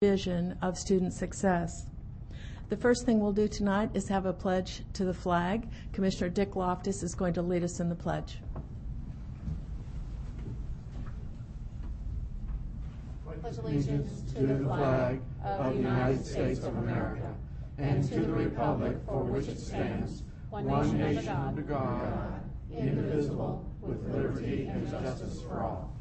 vision of student success. The first thing we'll do tonight is have a pledge to the flag. Commissioner Dick Loftus is going to lead us in the pledge. Pledge allegiance to the flag of the United States of America and to the republic for which it stands, one nation under God, indivisible, with liberty and justice for all.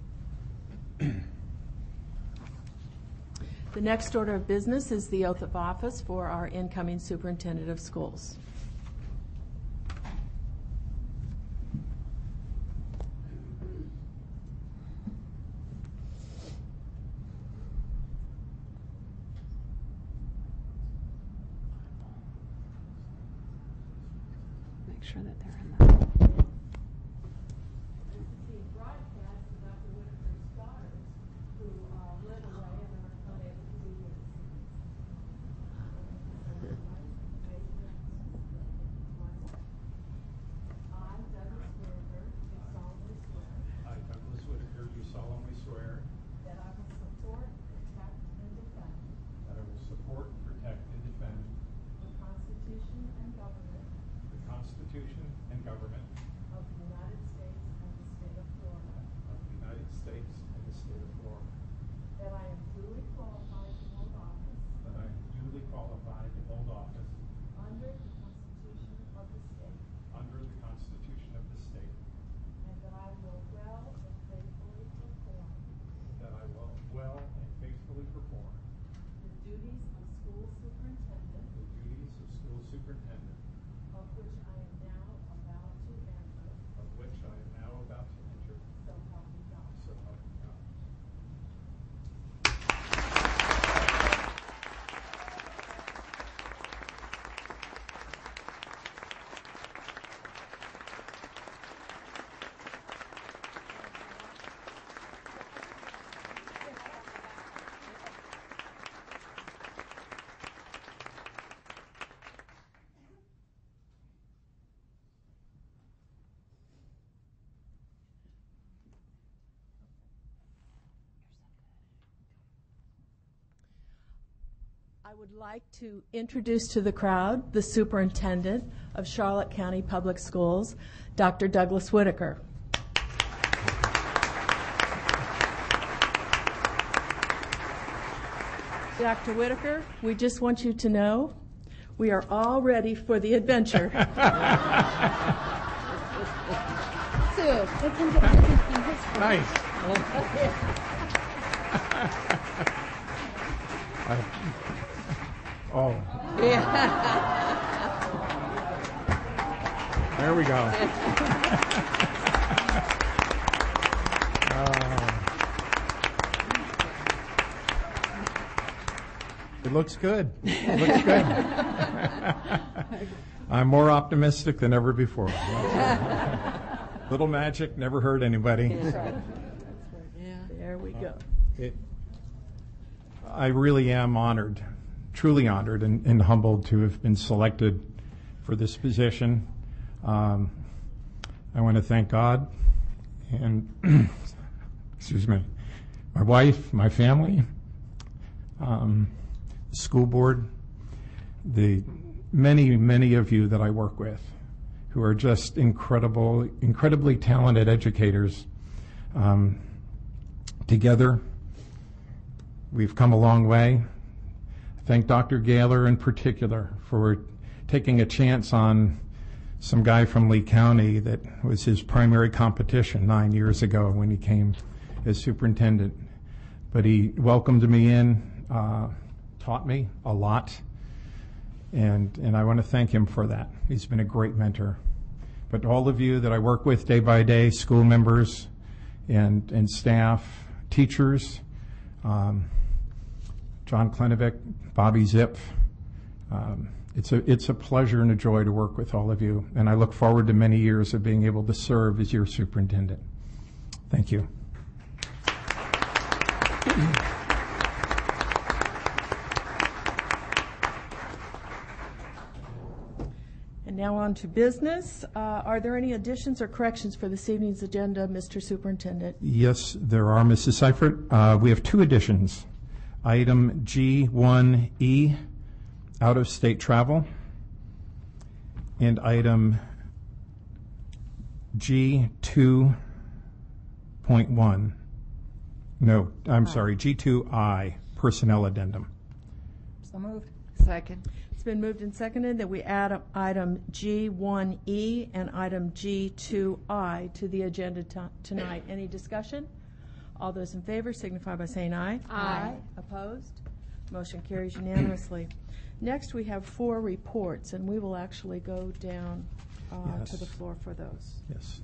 The next order of business is the oath of office for our incoming superintendent of schools. Make sure that they're in and government of the United States and the state of Florida. That I am duly qualified to hold office. Under the Constitution of the state. And that I will well and faithfully perform. The duties of school superintendent. Of which I am now about to enter. So help me God. I would like to introduce to the crowd the superintendent of Charlotte County Public Schools, Dr. Douglas Whitaker. Dr. Whitaker, we just want you to know we are all ready for the adventure. Sue, let's enjoy this. Nice. Oh. Yeah. There we go. It looks good. It looks good. I'm more optimistic than ever before. Little magic never hurt anybody. That's right. Yeah, there we go. I really am honored, truly honored and humbled to have been selected for this position. I want to thank God and, excuse me, my wife, my family, the school board, the many of you that I work with who are just incredibly talented educators. Together, we've come a long way. Thank Dr. Gaylor in particular for taking a chance on some guy from Lee County that was his primary competition 9 years ago when he came as superintendent. But he welcomed me in, taught me a lot, and I want to thank him for that. He's been a great mentor. But all of you that I work with day by day, school members and staff, teachers, John Klenovic, Bobby Zip. It's a pleasure and a joy to work with all of you, and I look forward to many years of being able to serve as your superintendent. Thank you. And now on to business. Are there any additions or corrections for this evening's agenda, Mr. Superintendent? Yes, there are, Mrs. Seifert. We have two additions. Item G1E, out-of-state travel. And item G2.1, no, I'm sorry, G2I, personnel addendum. So moved. Second. It's been moved and seconded that we add item G1E and item G2I to the agenda tonight. Any discussion? All those in favor signify by saying aye. Aye. Opposed? Motion carries unanimously. Next, we have 4 reports, and we will actually go down to the Yes. floor for those. Yes.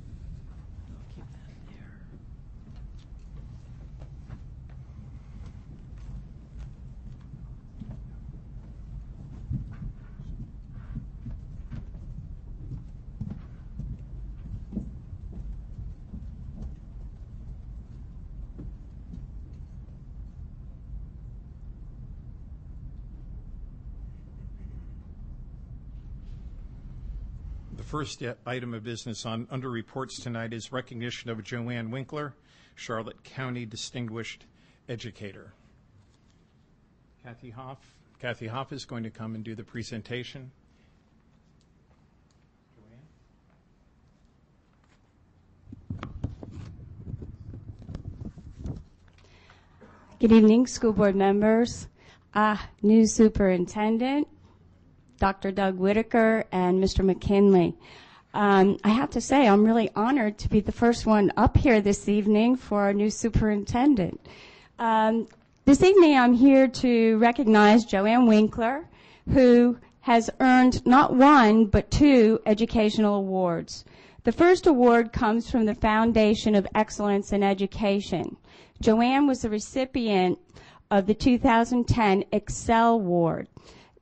I'll keep that there. The first item of business under reports tonight is recognition of Joanne Winkler, Charlotte County Distinguished Educator. Kathy Hoff. Kathy Hoff is going to come and do the presentation. Good evening, school board members, new superintendent, Dr. Doug Whitaker, and Mr. McKinley. I have to say I'm really honored to be the first one up here this evening for our new superintendent. This evening I'm here to recognize Joanne Winkler, who has earned not 1 but 2 educational awards. The first award comes from the Foundation of Excellence in Education. Joanne was the recipient of the 2010 Excel Award.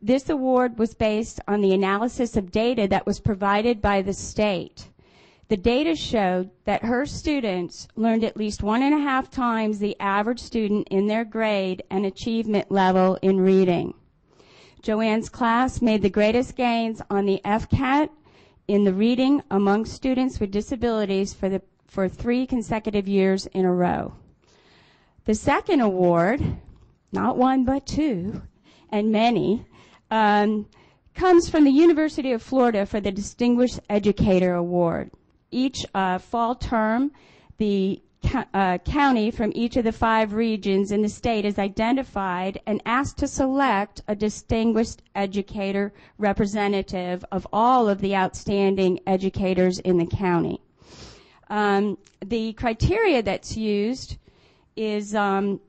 This award was based on the analysis of data that was provided by the state. The data showed that her students learned at least 1.5 times the average student in their grade and achievement level in reading. Joanne's class made the greatest gains on the FCAT in the reading among students with disabilities for 3 consecutive years in a row. The second award, not 1 but 2, and many, comes from the University of Florida for the Distinguished Educator Award. Each fall term, the county from each of the 5 regions in the state is identified and asked to select a distinguished educator representative of all of the outstanding educators in the county. The criteria that's used is that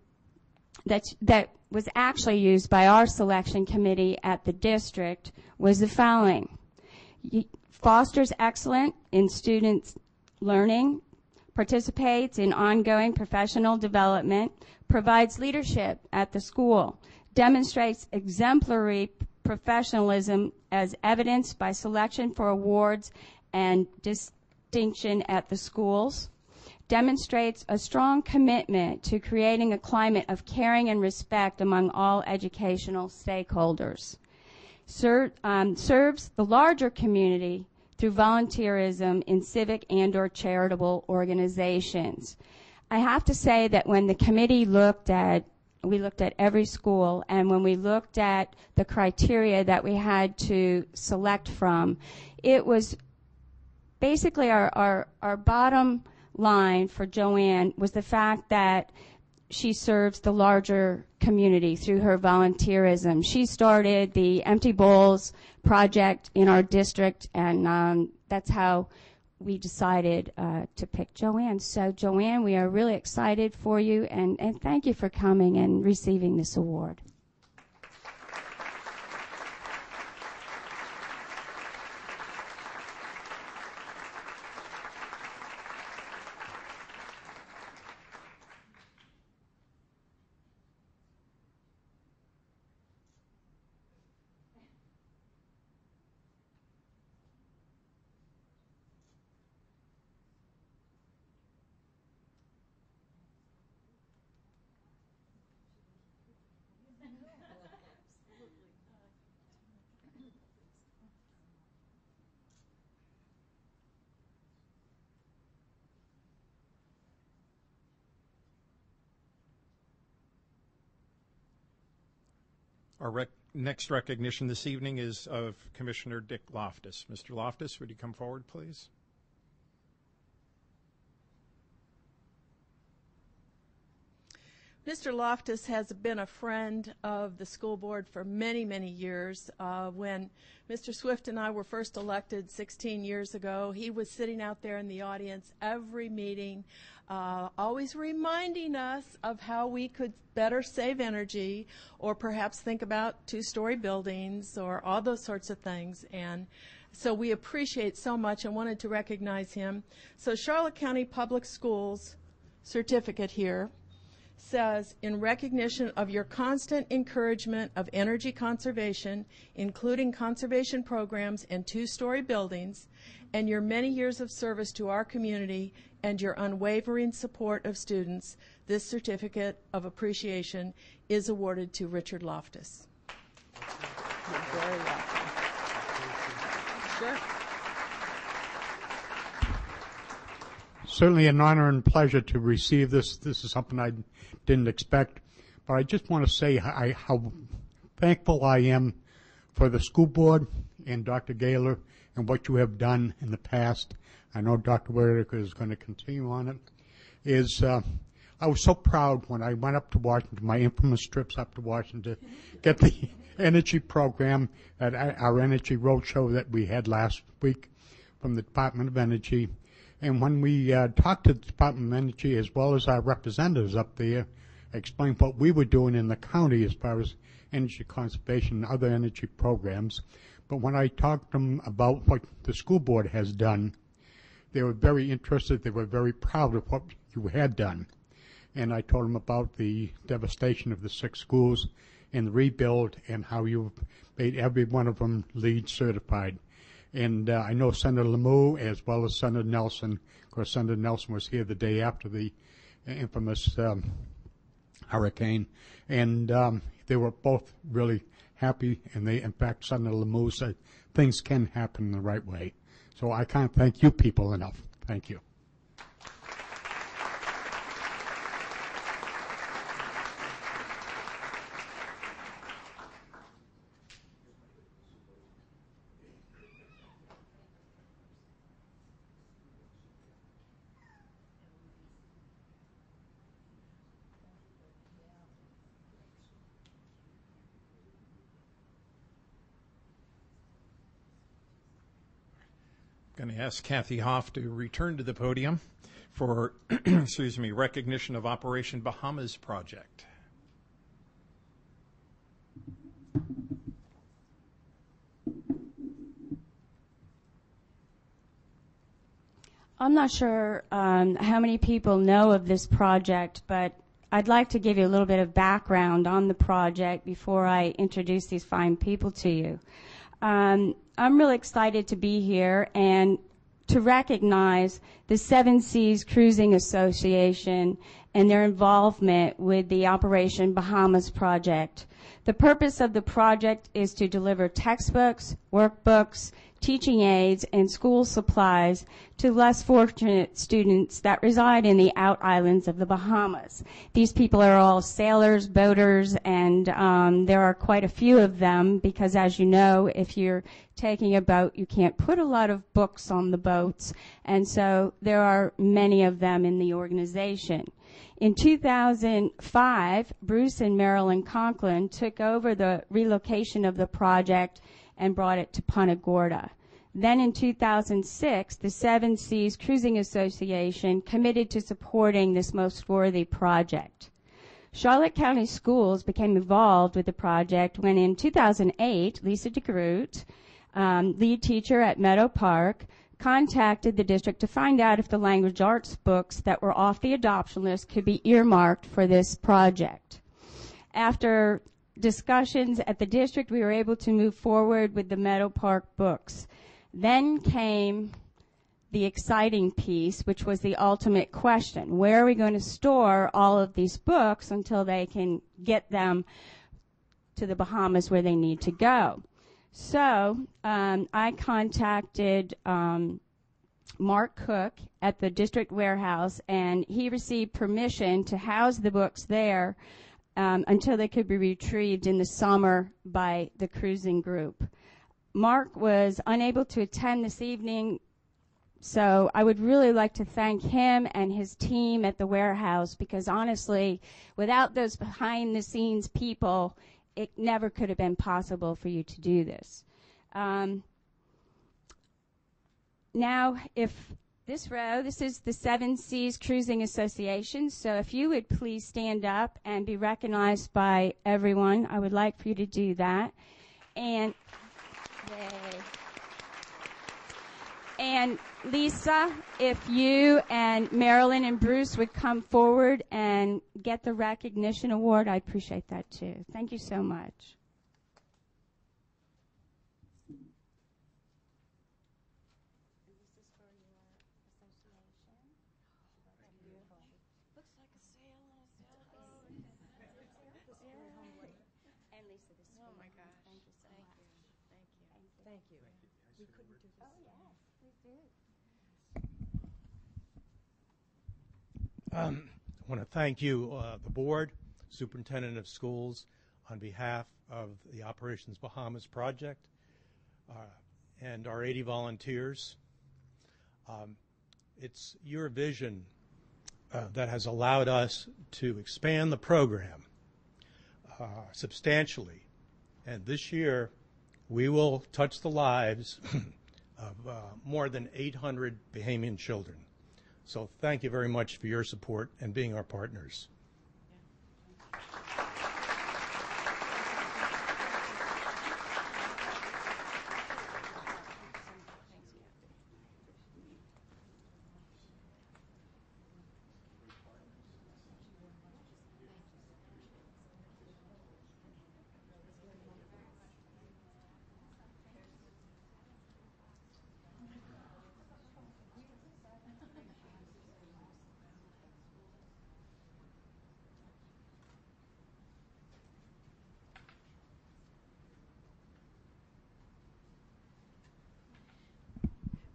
was actually used by our selection committee at the district was the following. Fosters excellence in students' learning, participates in ongoing professional development, provides leadership at the school, demonstrates exemplary professionalism as evidenced by selection for awards and distinction at the schools, demonstrates a strong commitment to creating a climate of caring and respect among all educational stakeholders, serves the larger community through volunteerism in civic and/or charitable organizations. I have to say that when the committee we looked at every school, and when we looked at the criteria that we had to select from, it was basically our bottom line for Joanne was the fact that she serves the larger community through her volunteerism. She started the Empty Bowls project in our district, and that's how we decided to pick Joanne. So, Joanne, we are really excited for you, and thank you for coming and receiving this award. Our next recognition this evening is of Commissioner Dick Loftus. Mr. Loftus, would you come forward, please? Mr. Loftus has been a friend of the school board for many, many years. When Mr. Swift and I were first elected 16 years ago, he was sitting out there in the audience every meeting, always reminding us of how we could better save energy or perhaps think about two-story buildings or all those sorts of things. And so we appreciate so much and wanted to recognize him. So Charlotte County Public Schools certificate here says, in recognition of your constant encouragement of energy conservation, including conservation programs and two-story buildings, and your many years of service to our community and your unwavering support of students, this certificate of appreciation is awarded to Richard Loftus. You're very welcome. Sure. Certainly an honor and pleasure to receive this. This is something I didn't expect. But I just want to say how thankful I am for the school board and Dr. Gaylor and what you have done in the past. I know Dr. Whitaker is going to continue on it. I was so proud when I went up to Washington, my infamous trips up to Washington, to get the energy program at our energy roadshow that we had last week from the Department of Energy. And when we talked to the Department of Energy as well as our representatives up there, explained what we were doing in the county as far as energy conservation and other energy programs. But when I talked to them about what the school board has done, they were very interested. They were very proud of what you had done. And I told them about the devastation of the 6 schools and the rebuild and how you've made every one of them LEED certified. And I know Senator Lemieux as well as Senator Nelson. Of course, Senator Nelson was here the day after the infamous hurricane. And they were both really happy. And in fact, Senator Lemieux said things can happen in the right way. So I can't thank you people enough. Thank you. Going to ask Kathy Hoff to return to the podium for excuse me, recognition of Operation Bahamas project. I'm not sure how many people know of this project, but I'd like to give you a little bit of background on the project before I introduce these fine people to you. I'm really excited to be here and to recognize the Seven Seas Cruising Association and their involvement with the Operation Bahamas project. The purpose of the project is to deliver textbooks, workbooks, teaching aids, and school supplies to less fortunate students that reside in the out islands of the Bahamas. These people are all sailors, boaters, and there are quite a few of them because, as you know, if you're taking a boat, you can't put a lot of books on the boats, and so there are many of them in the organization. In 2005, Bruce and Marilyn Conklin took over the relocation of the project and brought it to Punta Gorda. Then in 2006, the Seven Seas Cruising Association committed to supporting this most worthy project. Charlotte County Schools became involved with the project when in 2008, Lisa DeGroot, lead teacher at Meadow Park, contacted the district to find out if the language arts books that were off the adoption list could be earmarked for this project. After discussions at the district, we were able to move forward with the Meadow Park books. Then came the exciting piece, which was the ultimate question. Where are we going to store all of these books until they can get them to the Bahamas where they need to go? So I contacted Mark Cook at the district warehouse, and he received permission to house the books there until they could be retrieved in the summer by the cruising group. Mark was unable to attend this evening, so I would really like to thank him and his team at the warehouse, because honestly, without those behind-the-scenes people, it never could have been possible for you to do this. Now, if this row, this is the Seven Seas Cruising Association, so if you would please stand up and be recognized by everyone, I would like for you to do that. And yay. And Lisa, if you and Marilyn and Bruce would come forward and get the recognition award, I'd appreciate that too. Thank you so much. Looks like a sail on a sailboat. And Lisa, this is Oh my gosh. Thank you so much. Thank you. We couldn't do this. Oh, yes, please do. I want to thank you, the board, superintendent of schools, on behalf of the Operations Bahamas project, and our 80 volunteers. It's your vision that has allowed us to expand the program substantially. And this year, we will touch the lives of more than 800 Bahamian children. So thank you very much for your support and being our partners.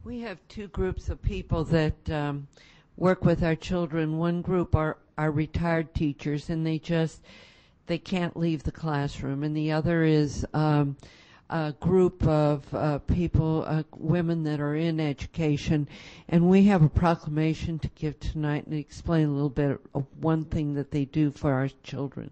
We have two groups of people that work with our children. One group are retired teachers, and they can't leave the classroom. And the other is a group of people, women that are in education. And we have a proclamation to give tonight and explain a little bit of one thing that they do for our children.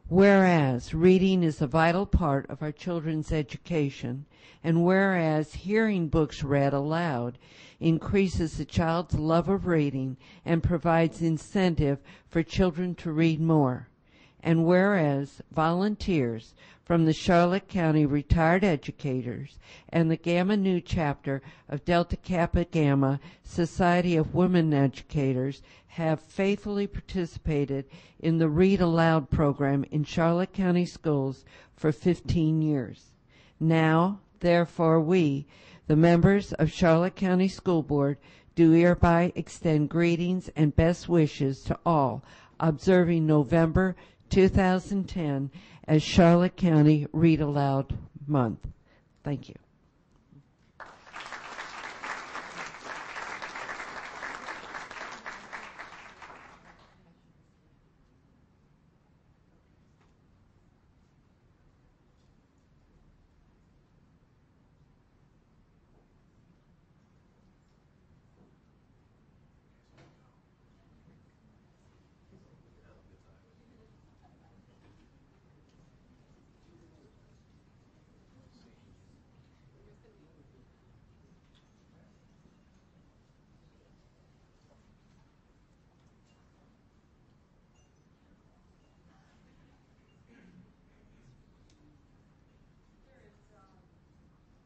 Whereas reading is a vital part of our children's education, and whereas hearing books read aloud increases a child's love of reading and provides incentive for children to read more, and whereas volunteers from the Charlotte County Retired Educators and the Gamma Nu chapter of Delta Kappa Gamma Society of Women Educators have faithfully participated in the Read Aloud program in Charlotte County schools for 15 years. Now, therefore, we, the members of Charlotte County School Board, do hereby extend greetings and best wishes to all observing November 2010 as Charlotte County Read Aloud Month. Thank you.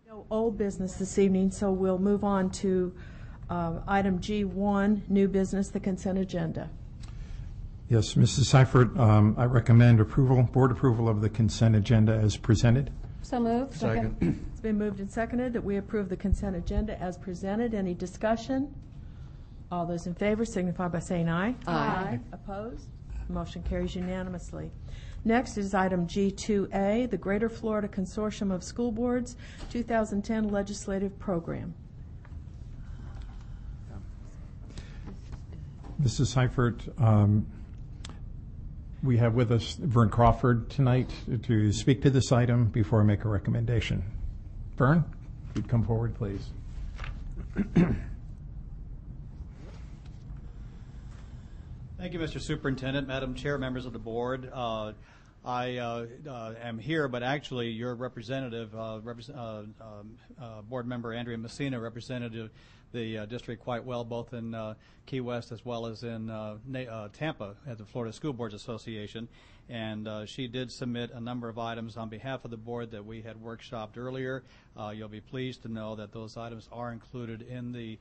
No old business this evening, so we'll move on to item G1, new business, the consent agenda. Yes, Mrs. Seifert, I recommend board approval of the consent agenda as presented. So moved. Second. It's been moved and seconded that we approve the consent agenda as presented. Any discussion? All those in favor signify by saying aye. Aye. Opposed? Motion carries unanimously. Next is item G2A, the Greater Florida Consortium of School Boards 2010 Legislative Program. Mrs. Seifert, We have with us Vern Crawford tonight to speak to this item before I make a recommendation. Vern, if you'd come forward, please. Thank you, Mr. Superintendent, Madam Chair, members of the board. I am here, but actually your representative, board member Andrea Messina, represented the district quite well, both in Key West as well as in Tampa at the Florida School Boards Association. And she did submit a number of items on behalf of the board that we had workshopped earlier. You'll be pleased to know that those items are included in the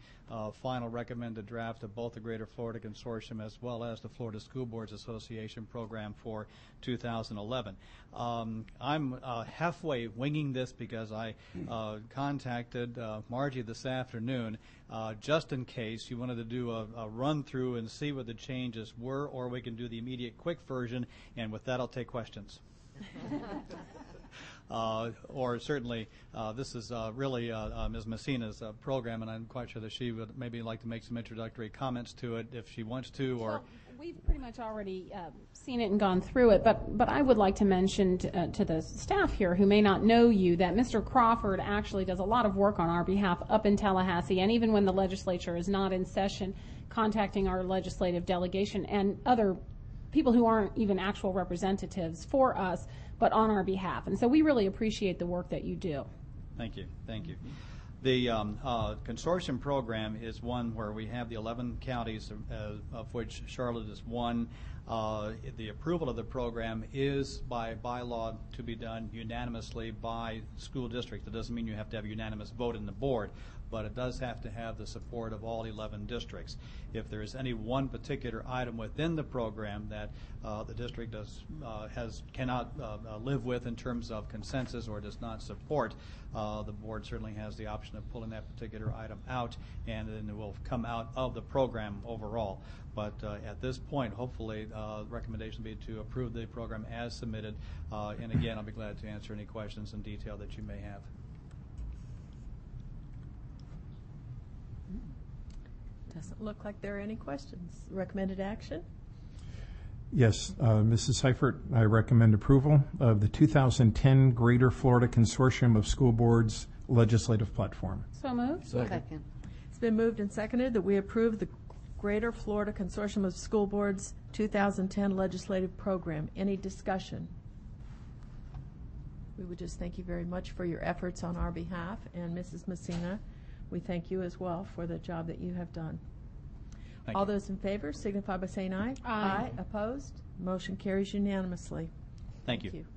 final recommended draft of both the Greater Florida Consortium as well as the Florida School Boards Association program for 2011. I'm halfway winging this because I contacted Margie this afternoon just in case you wanted to do a run through and see what the changes were, or we can do the immediate quick version, and with that I'll take questions. Or certainly, this is really Ms. Messina's program, and I'm quite sure that she would maybe like to make some introductory comments to it if she wants to. Or well, we've pretty much already seen it and gone through it, but I would like to mention to the staff here who may not know you that Mr. Crawford actually does a lot of work on our behalf up in Tallahassee, and even when the legislature is not in session, contacting our legislative delegation and other people who aren't even actual representatives for us, but on our behalf. And so we really appreciate the work that you do. Thank you. Thank you. The consortium program is one where we have the 11 counties, of which Charlotte is one. The approval of the program is by bylaw to be done unanimously by school districts. It doesn't mean you have to have a unanimous vote in the board, but it does have to have the support of all 11 districts. If there is any one particular item within the program that the district cannot live with in terms of consensus or does not support, the board certainly has the option of pulling that particular item out, and then it will come out of the program overall. But at this point, hopefully, the recommendation will be to approve the program as submitted. And again, I'll be glad to answer any questions in detail that you may have. Doesn't look like there are any questions. Recommended action? Yes, Mrs. Seifert, I recommend approval of the 2010 Greater Florida Consortium of School Boards legislative platform. So moved. Second. It's been moved and seconded that we approve the Greater Florida Consortium of School Boards 2010 legislative program. Any discussion? We would just thank you very much for your efforts on our behalf, and Mrs. Messina, we thank you as well for the job that you have done. Thank All you. those in favor signify by saying aye. Aye. Opposed? Motion carries unanimously. Thank you. Thanks,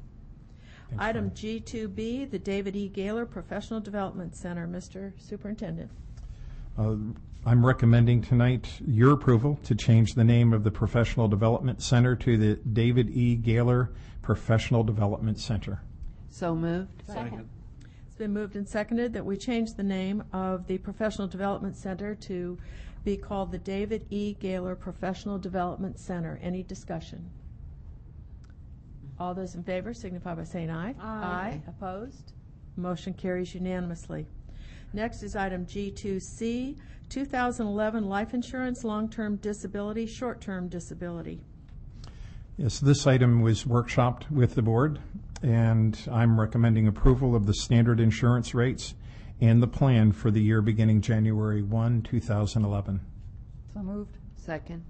Item Vern. G2B, the David E. Gaylor Professional Development Center. Mr. Superintendent. I'm recommending tonight your approval to change the name of the Professional Development Center to the David E. Gaylor Professional Development Center. So moved. Second. It's been moved and seconded that we change the name of the Professional Development Center to be called the David E. Gaylor Professional Development Center. Any discussion? All those in favor signify by saying aye. Aye. Opposed? Motion carries unanimously. Next is item G2C, 2011 life insurance, long-term disability, short-term disability. Yes, this item was workshopped with the board, and I'm recommending approval of the standard insurance rates and the plan for the year beginning January 1, 2011. So moved. Second.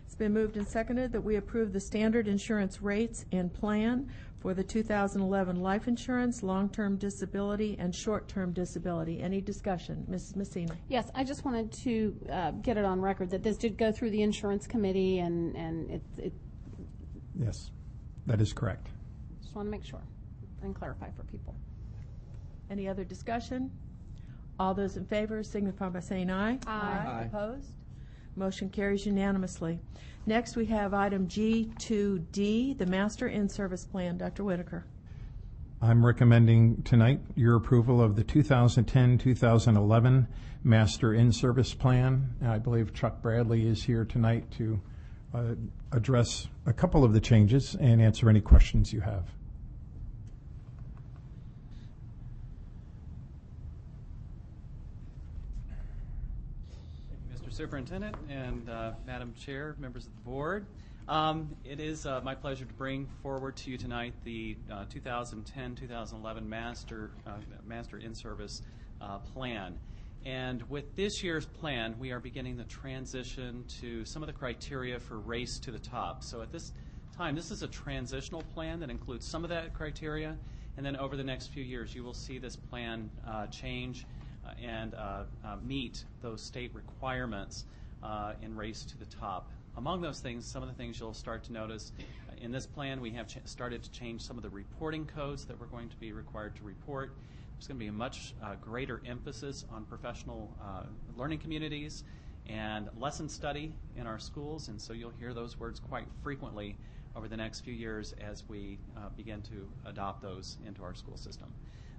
It's been moved and seconded that we approve the standard insurance rates and plan for the 2011 life insurance, long-term disability, and short-term disability. Any discussion? Mrs. Messina. Yes, I just wanted to get it on record that this did go through the insurance committee, and it Yes, that is correct. just want to make sure and clarify for people. Any other discussion? All those in favor signify by saying aye. Aye. Opposed? Motion carries unanimously. Next, we have item G2D, the Master In-Service Plan. Dr. Whitaker. I'm recommending tonight your approval of the 2010-2011 Master In-Service Plan. I believe Chuck Bradley is here tonight to address a couple of the changes and answer any questions you have. Mr. Superintendent and Madam Chair, members of the board, It is my pleasure to bring forward to you tonight the 2010-2011 Master In-Service Plan. And with this year's plan, we are beginning the transition to some of the criteria for Race to the Top. So at this time, this is a transitional plan that includes some of that criteria, and then over the next few years, you will see this plan change and meet those state requirements in Race to the Top. Among those things, some of the things you'll start to notice in this plan, we have started to change some of the reporting codes that we're going to be required to report. There's going to be a much greater emphasis on professional learning communities and lesson study in our schools, and so you'll hear those words quite frequently over the next few years as we begin to adopt those into our school system.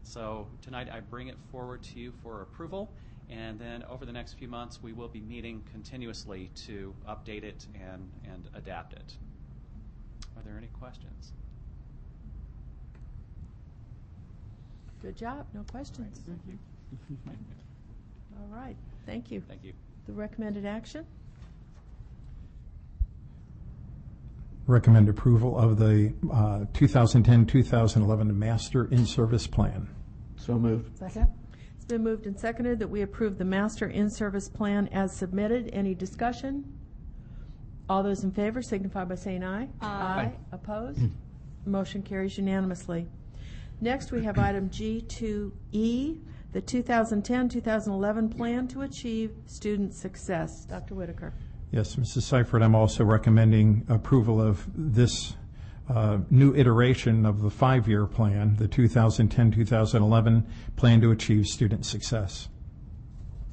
So tonight I bring it forward to you for approval, and then over the next few months we will be meeting continuously to update it and adapt it. Are there any questions? Good job. No questions. Thank you. All right. Thank you. Thank you. The recommended action? Recommend approval of the 2010-2011 Master In-Service Plan. So moved. Second. It's been moved and seconded that we approve the Master In-Service Plan as submitted. Any discussion? All those in favor signify by saying aye. Aye. Opposed? Motion carries unanimously. Next, we have item G2E, the 2010-2011 Plan to Achieve Student Success. Dr. Whitaker. Yes, Mrs. Seifert, I'm also recommending approval of this new iteration of the 5-year plan, the 2010-2011 Plan to Achieve Student Success.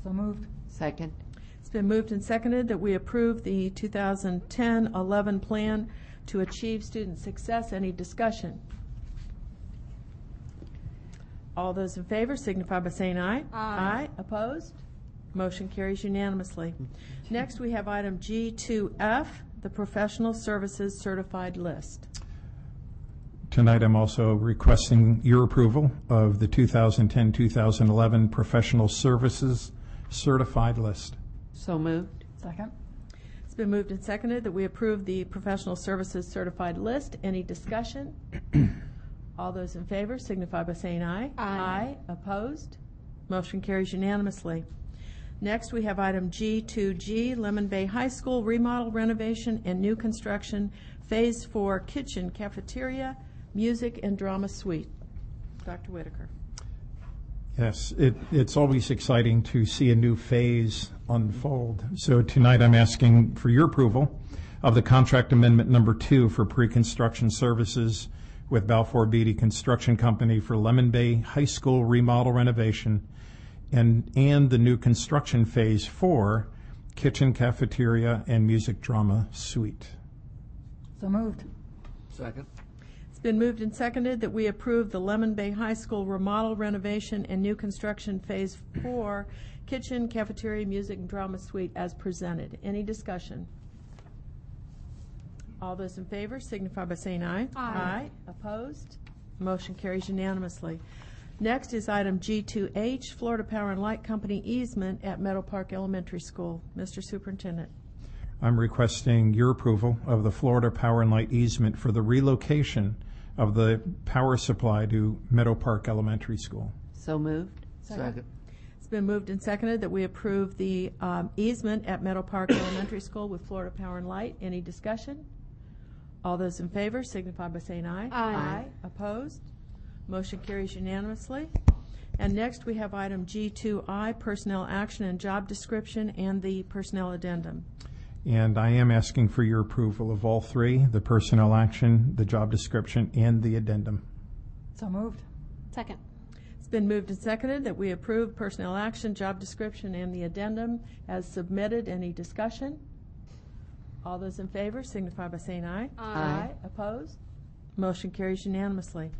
So moved. Second. It's been moved and seconded that we approve the 2010-11 Plan to Achieve Student Success. Any discussion? All those in favor signify by saying aye. Aye. Opposed? Motion carries unanimously. Next, we have item G2F, the Professional Services Certified List. Tonight, I'm also requesting your approval of the 2010-2011 Professional Services Certified List. So moved. Second. It's been moved and seconded that we approve the Professional Services Certified List. Any discussion? All those in favor signify by saying aye. Aye. Opposed? Motion carries unanimously. Next, we have item G2G, Lemon Bay High School remodel, renovation, and new construction, Phase 4 kitchen, cafeteria, music, and drama suite. Dr. Whitaker. Yes, it's always exciting to see a new phase unfold. So tonight I'm asking for your approval of the contract amendment number 2 for pre-construction services with Balfour Beatty Construction Company for Lemon Bay High School remodel renovation and the new construction Phase 4 kitchen, cafeteria, and music drama suite. So moved. Second. It's been moved and seconded that we approve the Lemon Bay High School remodel, renovation, and new construction Phase 4 kitchen, cafeteria, music, and drama suite as presented. Any discussion? All those in favor signify by saying aye. Aye. Opposed? Motion carries unanimously. Next is item G2H, Florida Power and Light Company easement at Meadow Park Elementary School. Mr. Superintendent. I'm requesting your approval of the Florida Power and Light easement for the relocation of the power supply to Meadow Park Elementary School. So moved. Second. It's been moved and seconded that we approve the easement at Meadow Park Elementary School with Florida Power and Light. Any discussion? All those in favor signify by saying aye. Aye. Opposed? Motion carries unanimously. And next we have item G2I, personnel action and job description, and the personnel addendum. And I am asking for your approval of all three, the personnel action, the job description, and the addendum. So moved. Second. It's been moved and seconded that we approve personnel action, job description, and the addendum as submitted. Any discussion? All those in favor signify by saying aye. Aye. Opposed? Motion carries unanimously.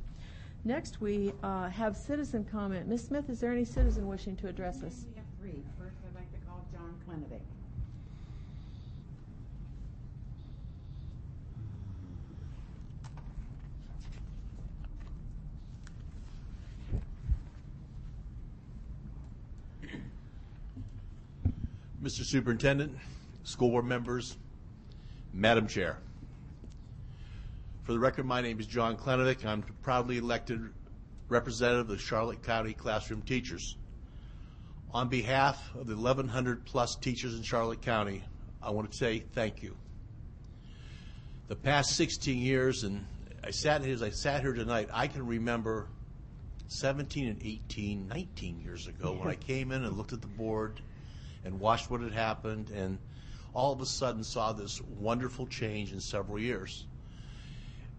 Next, we have citizen comment. Ms. Smith, is there any citizen wishing to address us? We have 3. First, I'd like to call John Clenavik. Mr. Superintendent, school board members, Madam Chair, For the record, my name is John Klenovic. I'm proudly elected representative of the Charlotte County Classroom Teachers. On behalf of the 1,100 plus teachers in Charlotte County, I want to say thank you. The past 16 years, and as I sat here tonight, I can remember 17 and 18, 19 years ago when I came in and looked at the board and watched what had happened, and all of a sudden saw this wonderful change in several years.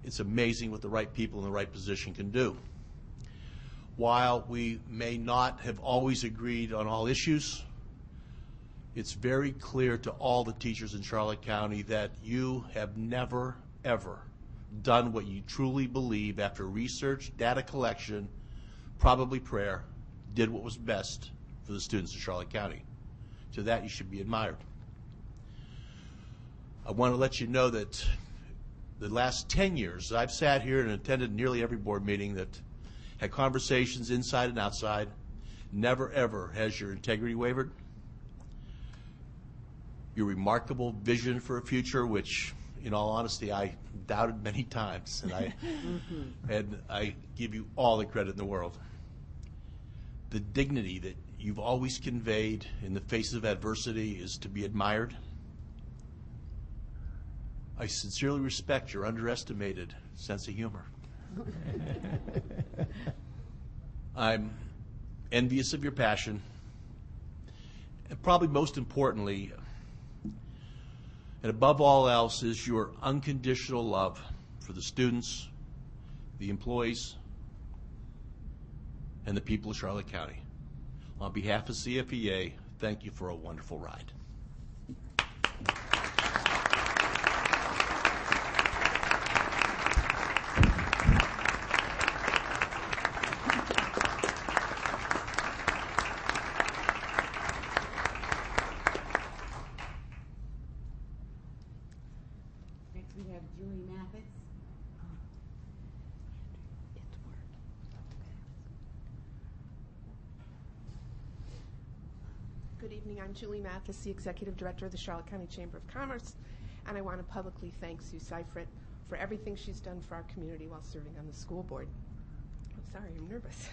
It's amazing what the right people in the right position can do. While we may not have always agreed on all issues, it's very clear to all the teachers in Charlotte County that you have never, ever done what you truly believe after research, data collection, probably prayer, did what was best for the students of Charlotte County. To that, you should be admired. I want to let you know that the last 10 years, I've sat here and attended nearly every board meeting that had conversations inside and outside. Never, ever has your integrity wavered. Your remarkable vision for a future, which, in all honesty, I doubted many times, and I give you all the credit in the world. The dignity that you've always conveyed in the face of adversity is to be admired. I sincerely respect your underestimated sense of humor. I'm envious of your passion, and probably most importantly, and above all else, is your unconditional love for the students, the employees, and the people of Charlotte County. On behalf of CFEA, thank you for a wonderful ride. Next we have Julie Mathis. Good evening. I'm Julie Mathis, the Executive Director of the Charlotte County Chamber of Commerce, and I want to publicly thank Sue Seifert for everything she's done for our community while serving on the school board. I'm sorry, I'm nervous.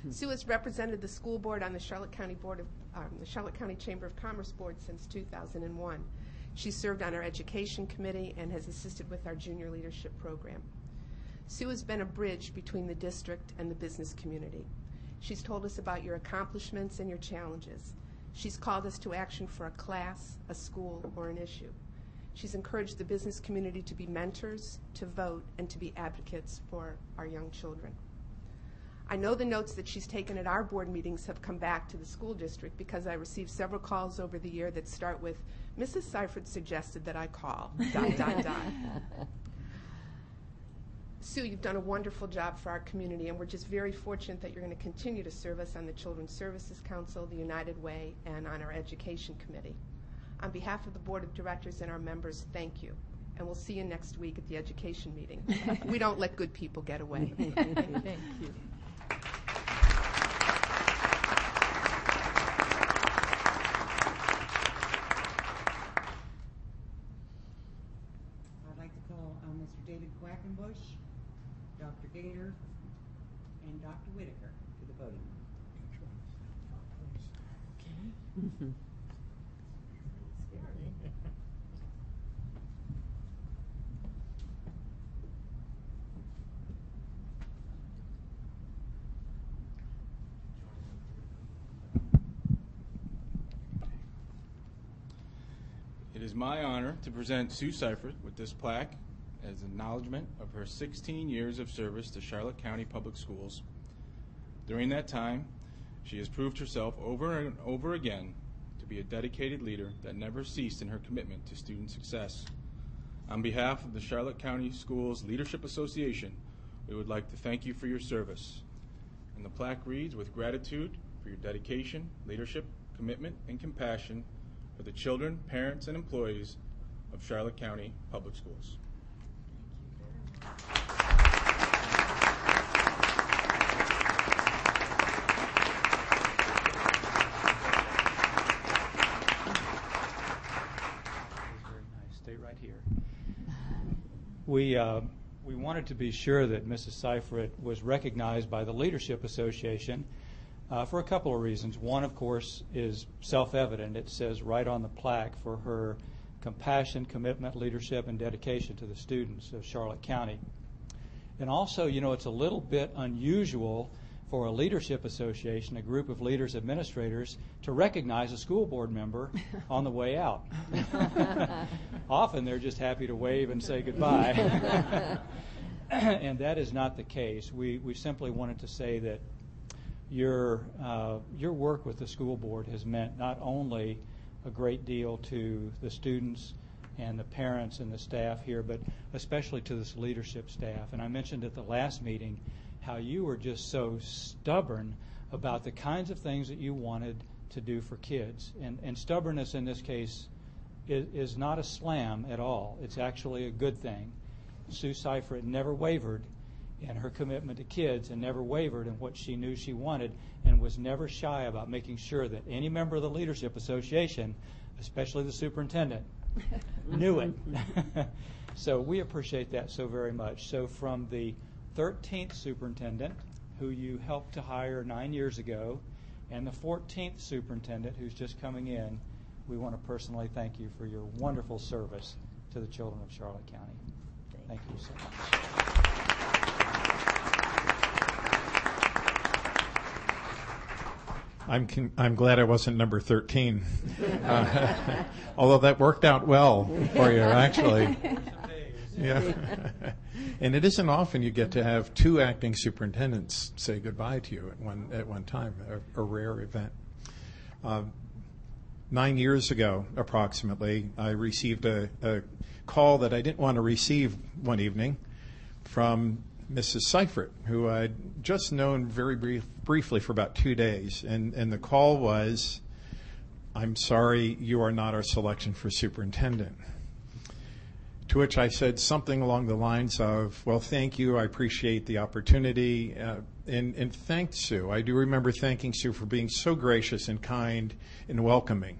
Sue has represented the school board on the Charlotte County the Charlotte County Chamber of Commerce board since 2001. She served on our education committee and has assisted with our junior leadership program. Sue has been a bridge between the district and the business community. She's told us about your accomplishments and your challenges. She's called us to action for a class, a school, or an issue. She's encouraged the business community to be mentors, to vote, and to be advocates for our young children. I know the notes that she's taken at our board meetings have come back to the school district because I received several calls over the year that start with, Mrs. Seifert suggested that I call, ... Sue, you've done a wonderful job for our community, and we're just very fortunate that you're going to continue to serve us on the Children's Services Council, the United Way, and on our Education Committee. On behalf of the Board of Directors and our members, thank you. And we'll see you next week at the education meeting. We don't let good people get away. Thank you. I'd like to call on Mr. David Quackenbush, Dr. Gator, and Dr. Whitaker to the podium. Okay. It is my honor to present Sue Seifert with this plaque as acknowledgement of her 16 years of service to Charlotte County Public Schools. During that time, she has proved herself over and over again to be a dedicated leader that never ceased in her commitment to student success. On behalf of the Charlotte County Schools Leadership Association, we would like to thank you for your service. And the plaque reads, with gratitude for your dedication, leadership, commitment, and compassion for the children, parents, and employees of Charlotte County Public Schools. Very nice. Stay right here. wanted to be sure that Mrs. Seifert was recognized by the Leadership Association for a couple of reasons. One, of course, is self-evident. It says right on the plaque for her compassion, commitment, leadership, and dedication to the students of Charlotte County. And also, you know, it's a little bit unusual for a leadership association, a group of leaders, administrators, to recognize a school board member on the way out. Often they're just happy to wave and say goodbye. And that is not the case. We simply wanted to say that your work with the school board has meant not only a great deal to the students and the parents and the staff here, but especially to this leadership staff. And I mentioned at the last meeting how you were just so stubborn about the kinds of things that you wanted to do for kids. And stubbornness in this case is not a slam at all. It's actually a good thing. Sue Seifert never wavered in her commitment to kids and never wavered in what she knew she wanted, and was never shy about making sure that any member of the Leadership Association, especially the superintendent, knew it. So we appreciate that so very much. So from the 13th superintendent, who you helped to hire 9 years ago, and the 14th superintendent, who's just coming in, we want to personally thank you for your wonderful service to the children of Charlotte County. Thank you so much. I'm glad I wasn't number 13, although that worked out well for you, actually. Yeah. And it isn't often you get to have two acting superintendents say goodbye to you at one time, a rare event. 9 years ago, approximately, I received a call that I didn't want to receive one evening from Mrs. Seifert, who I'd just known very briefly for about 2 days. And the call was, "I'm sorry, you are not our selection for superintendent." To which I said something along the lines of, "Well, thank you, I appreciate the opportunity," and thanked Sue. I do remember thanking Sue for being so gracious and kind and welcoming,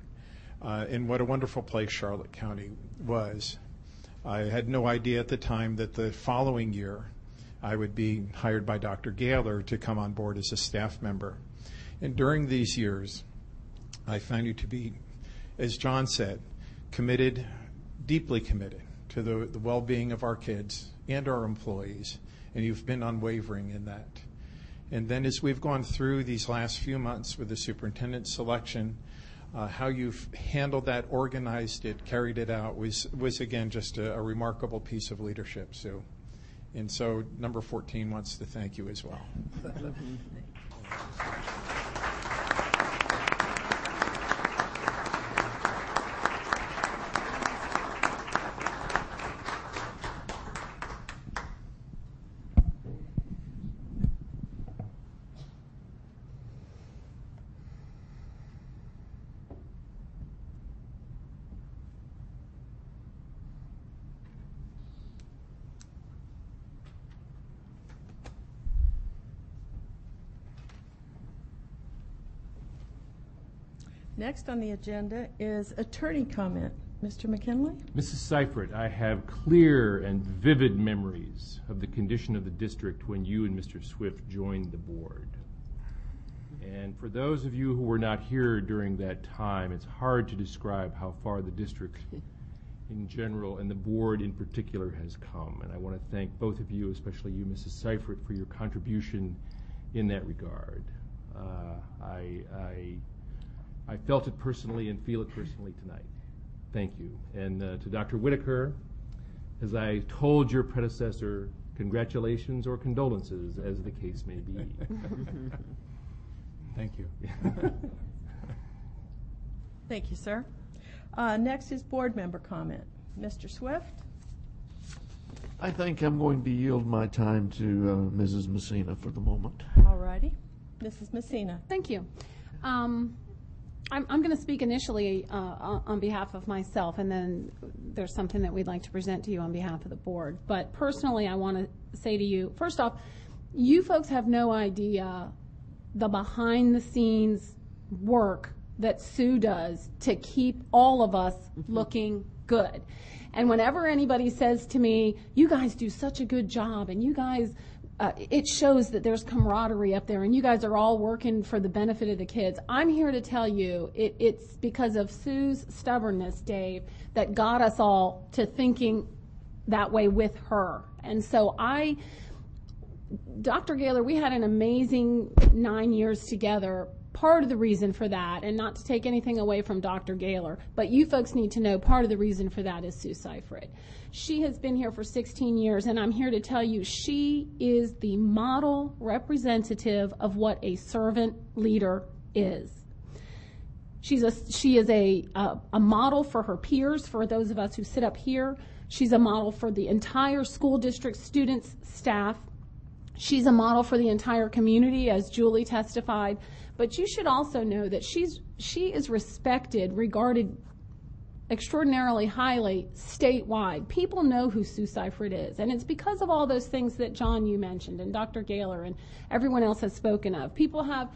and what a wonderful place Charlotte County was. I had no idea at the time that the following year I would be hired by Dr. Gaylor to come on board as a staff member. And during these years, I found you to be, as John said, committed, deeply committed to the well-being of our kids and our employees, and you've been unwavering in that. And then as we've gone through these last few months with the superintendent selection, how you've handled that, organized it, carried it out was again just a remarkable piece of leadership, Sue. And so number 14 wants to thank you as well. Next on the agenda is attorney comment. Mr. McKinley? Mrs. Seifert, I have clear and vivid memories of the condition of the district when you and Mr. Swift joined the board. And for those of you who were not here during that time, it's hard to describe how far the district in general and the board in particular has come. And I want to thank both of you, especially you, Mrs. Seifert, for your contribution in that regard. I felt it personally and feel it personally tonight. Thank you. And to Dr. Whitaker, as I told your predecessor, congratulations or condolences, as the case may be. Thank you. Thank you, sir. Next is board member comment. Mr. Swift? I think I'm going to yield my time to Mrs. Messina for the moment. All righty. Mrs. Messina. Thank you. I'm going to speak initially on behalf of myself, and then there's something that we'd like to present to you on behalf of the board. But personally, I want to say to you, first off, you folks have no idea the behind-the-scenes work that Sue does to keep all of us looking good. And whenever anybody says to me, you guys do such a good job, and you guys, it shows that there's camaraderie up there, and you guys are all working for the benefit of the kids, I'm here to tell you it's because of Sue's stubbornness, Dave, that got us all to thinking that way with her. And so Dr. Gaylor, we had an amazing 9 years together. Part of the reason for that, and not to take anything away from Dr. Gaylor, but you folks need to know part of the reason for that is Sue Seifert. She has been here for 16 years, and I'm here to tell you she is the model representative of what a servant leader is. She is a model for her peers, for those of us who sit up here. She's a model for the entire school district, students, staff. She's a model for the entire community, as Julie testified. But you should also know that she is respected, regarded extraordinarily highly statewide. People know who Sue Seifert is, and it's because of all those things that John, you mentioned, and Dr. Gaylor and everyone else has spoken of. People have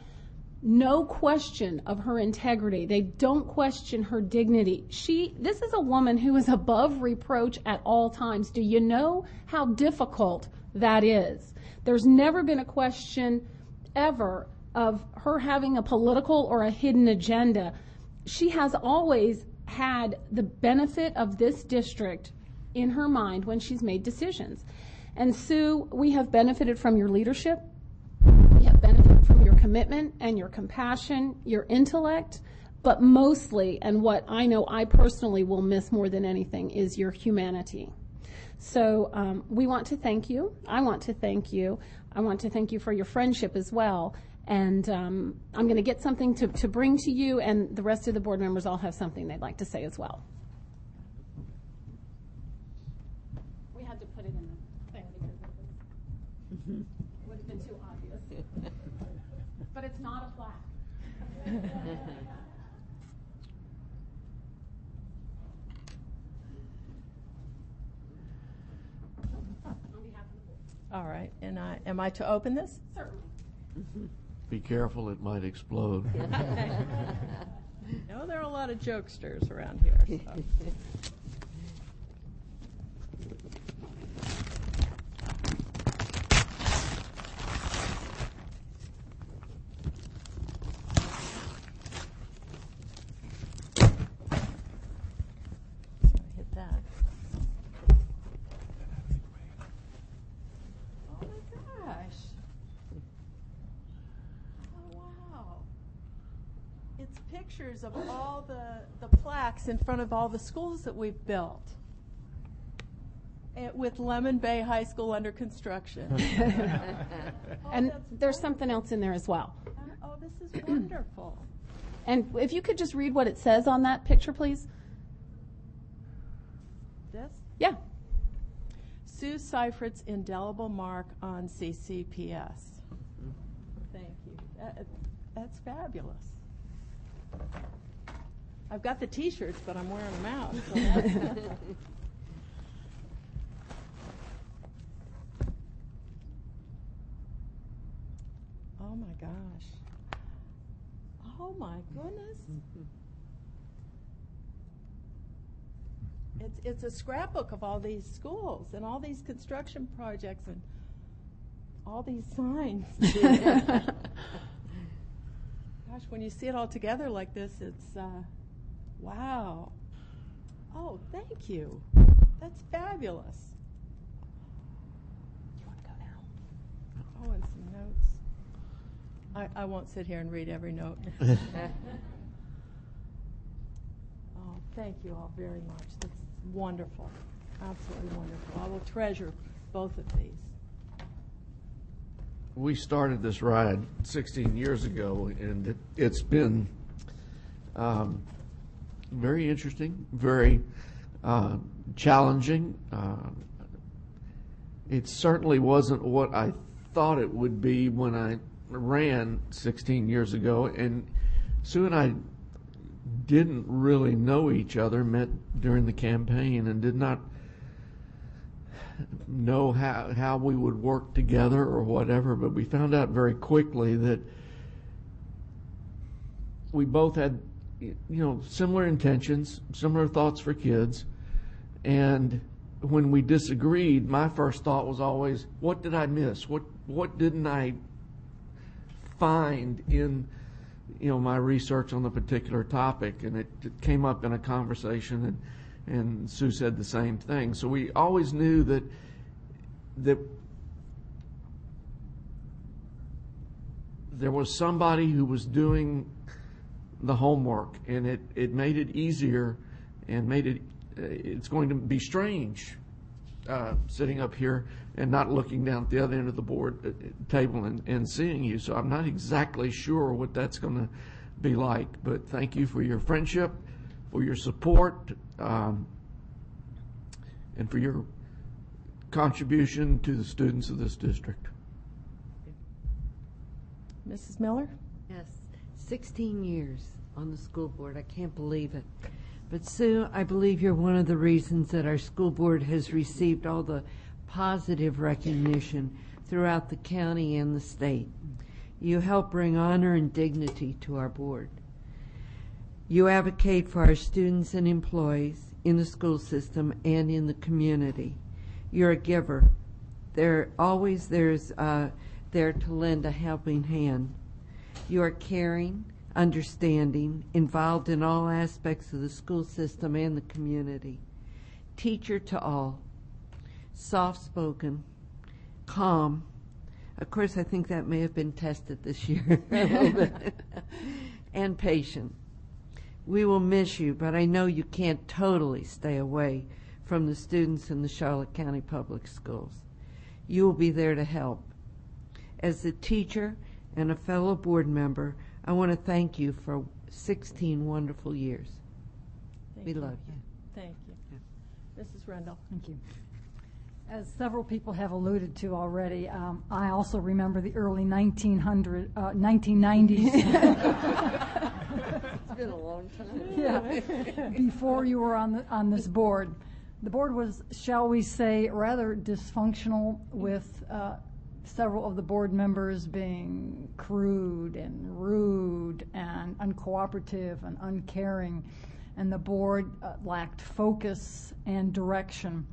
no question of her integrity. They don't question her dignity. This is a woman who is above reproach at all times. Do you know how difficult that is? There's never been a question ever of her having a political or a hidden agenda. She has always had the benefit of this district in her mind when she's made decisions. And Sue, we have benefited from your leadership. We have benefited from your commitment and your compassion, your intellect, but mostly, and what I know I personally will miss more than anything, is your humanity. So we want to thank you. I want to thank you. I want to thank you for your friendship as well. And I'm going to get something to bring to you, and the rest of the board members all have something they'd like to say as well. We had to put it in the thing because it would have been too obvious. But it's not a plaque. All right, and am I to open this? Certainly. Be careful, it might explode. No, there are a lot of jokesters around here. So. Hit that. Oh my gosh. It's pictures of all the plaques in front of all the schools that we've built. With Lemon Bay High School under construction. And there's something else in there as well. Oh, this is wonderful. And if you could just read what it says on that picture, please. This? Yeah. Sue Seifert's indelible mark on CCPS. Thank you. That's fabulous. I've got the T-shirts, but I'm wearing them out. So that's oh my gosh. Oh my goodness. It's a scrapbook of all these schools and all these construction projects and all these signs. Gosh, when you see it all together like this, it's, wow. Oh, thank you. That's fabulous. You want to go now? Oh, and some notes. I won't sit here and read every note. Oh, thank you all very much. That's wonderful. Absolutely wonderful. I will treasure both of these. We started this ride 16 years ago, and it's been very interesting, very challenging. It certainly wasn't what I thought it would be when I ran 16 years ago, and Sue and I didn't really know each other, met during the campaign, and did not know how we would work together or whatever, but we found out very quickly that we both had, similar intentions, similar thoughts for kids, And when we disagreed, my first thought was always, what did I miss? What didn't I find in my research on the particular topic? And it came up in a conversation, and Sue said the same thing. So we always knew that there was somebody who was doing the homework, and it made it easier, and it's going to be strange sitting up here and not looking down at the other end of the board table and seeing you. So I'm not exactly sure what that's going to be like, but thank you for your friendship, for your support, and for your contribution to the students of this district. Mrs. Miller? Yes, 16 years on the school board. I can't believe it. But Sue, I believe you're one of the reasons that our school board has received all the positive recognition throughout the county and the state. You help bring honor and dignity to our board. You advocate for our students and employees in the school system and in the community. You're a giver. There's there to lend a helping hand. You are caring, understanding, involved in all aspects of the school system and the community. Teacher to all, soft-spoken, calm. Of course, I think that may have been tested this year a little bit. And patient. We will miss you, but I know you can't totally stay away from the students in the Charlotte County Public Schools. You will be there to help. As a teacher and a fellow board member, I want to thank you for 16 wonderful years. We love you. Thank you. Yeah. Mrs. Rendell. Thank you. As several people have alluded to already, I also remember the early 1990s. It's been a long time. Yeah, before you were on this board. The board was, shall we say, rather dysfunctional, with several of the board members being crude and rude and uncooperative and uncaring, and the board lacked focus and direction.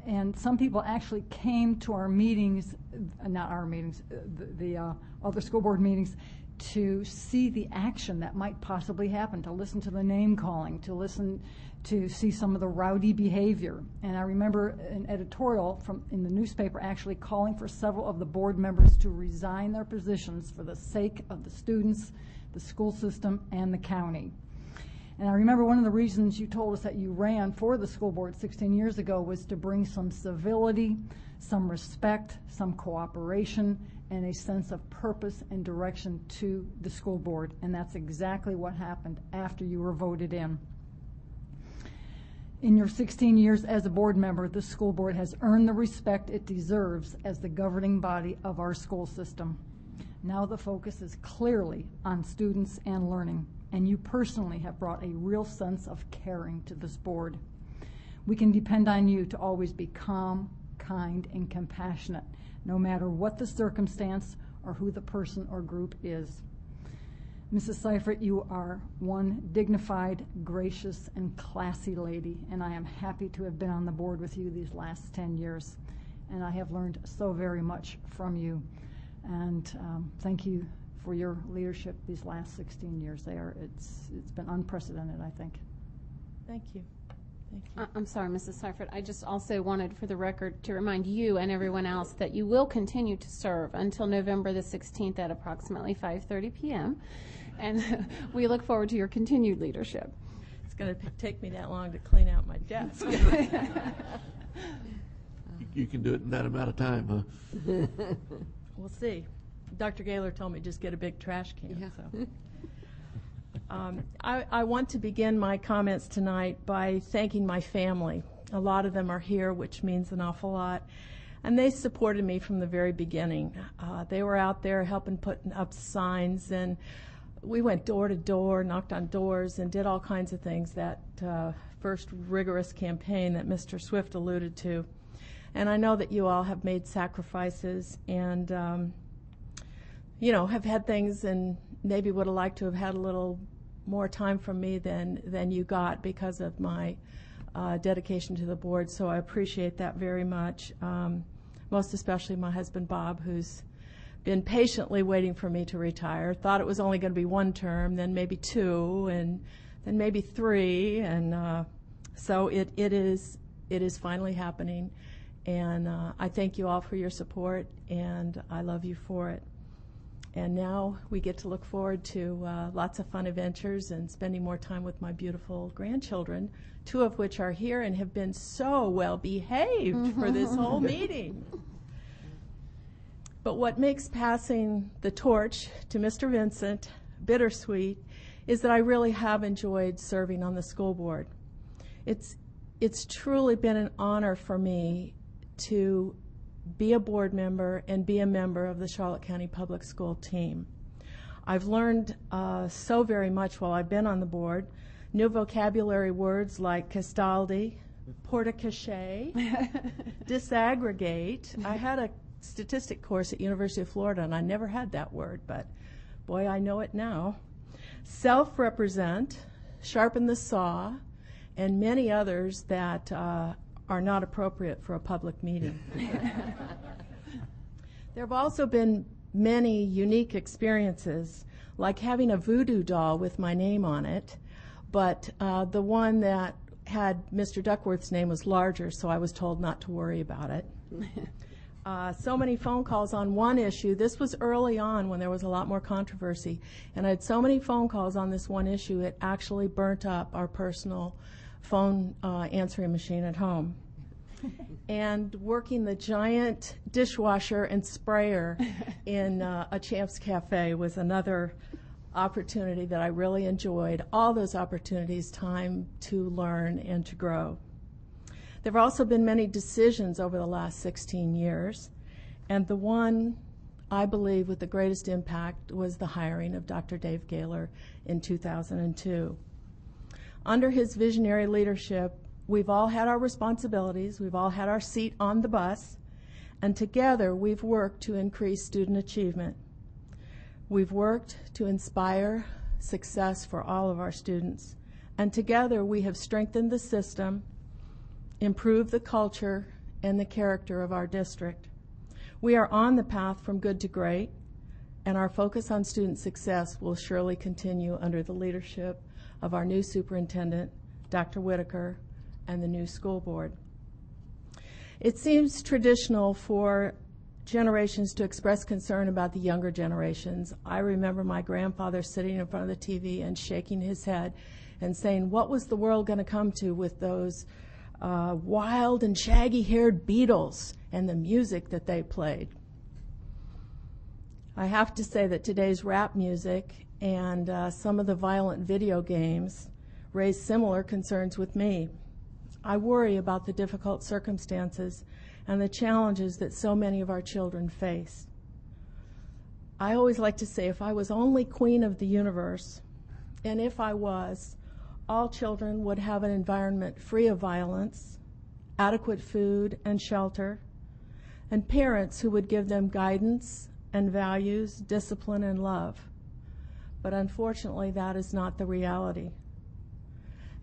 And some people actually came to our meetings, not our meetings, the other school board meetings, to see the action that might possibly happen, to listen to the name calling, to see some of the rowdy behavior. And I remember an editorial in the newspaper actually calling for several of the board members to resign their positions for the sake of the students, the school system, and the county. And I remember one of the reasons you told us that you ran for the school board 16 years ago was to bring some civility, some respect, some cooperation, and a sense of purpose and direction to the school board. And that's exactly what happened after you were voted in. In your 16 years as a board member, the school board has earned the respect it deserves as the governing body of our school system. Now the focus is clearly on students and learning, and you personally have brought a real sense of caring to this board. We can depend on you to always be calm, kind, and compassionate, no matter what the circumstance or who the person or group is. Mrs. Seifert, you are one dignified, gracious, and classy lady, and I am happy to have been on the board with you these last 10 years. And I have learned so very much from you. And thank you for your leadership these last 16 years. It's been unprecedented, I think. Thank you. Thank you. I'm sorry, Mrs. Seifert. I just also wanted, for the record, to remind you and everyone else that you will continue to serve until November the 16th at approximately 5:30 p.m. And we look forward to your continued leadership. It's going to take me that long to clean out my desk. You can do it in that amount of time, huh? We'll see. Dr. Gaylor told me just get a big trash can. Yeah. So. I want to begin my comments tonight by thanking my family. A lot of them are here, which means an awful lot. And they supported me from the very beginning. They were out there helping put up signs, and we went door to door, knocked on doors, and did all kinds of things that first rigorous campaign that Mr. Swift alluded to. And I know that you all have made sacrifices and, have had things and maybe would have liked to have had a little more time from me than you got because of my dedication to the board, so I appreciate that very much. Most especially my husband Bob, who's been patiently waiting for me to retire. Thought it was only going to be one term, then maybe two, and then maybe three, and so it is finally happening. And I thank you all for your support, and I love you for it. And now we get to look forward to lots of fun adventures and spending more time with my beautiful grandchildren, two of which are here and have been so well behaved for this whole meeting. But what makes passing the torch to Mr. Vincent bittersweet is that I really have enjoyed serving on the school board. It's truly been an honor for me to be a board member and be a member of the Charlotte County Public School team. I've learned so very much while I've been on the board. New vocabulary words like castaldi, porte-cochere, disaggregate. I had a statistic course at University of Florida, and I never had that word, but boy, I know it now. Self-represent, sharpen the saw, and many others that are not appropriate for a public meeting. There have also been many unique experiences, like having a voodoo doll with my name on it, but the one that had Mr. Duckworth's name was larger, so I was told not to worry about it. So many phone calls on one issue. This was early on when there was a lot more controversy, and I had so many phone calls on this one issue it actually burnt up our personal phone answering machine at home. And working the giant dishwasher and sprayer in a Champ's Cafe was another opportunity that I really enjoyed. All those opportunities, time to learn and to grow. There have also been many decisions over the last 16 years, and the one I believe with the greatest impact was the hiring of Dr. Dave Gaylor in 2002. Under his visionary leadership, we've all had our responsibilities, we've all had our seat on the bus, and together we've worked to increase student achievement. We've worked to inspire success for all of our students, and together we have strengthened the system, improved the culture and the character of our district. We are on the path from good to great, and our focus on student success will surely continue under the leadership of our new superintendent, Dr. Whitaker, and the new school board. It seems traditional for generations to express concern about the younger generations. I remember my grandfather sitting in front of the TV and shaking his head and saying, what was the world going to come to with those wild and shaggy-haired Beatles and the music that they played? I have to say that today's rap music and some of the violent video games raise similar concerns with me. I worry about the difficult circumstances and the challenges that so many of our children face. I always like to say, if I was only queen of the universe, and if I was, all children would have an environment free of violence, adequate food and shelter, and parents who would give them guidance and values, discipline and love. But unfortunately, that is not the reality.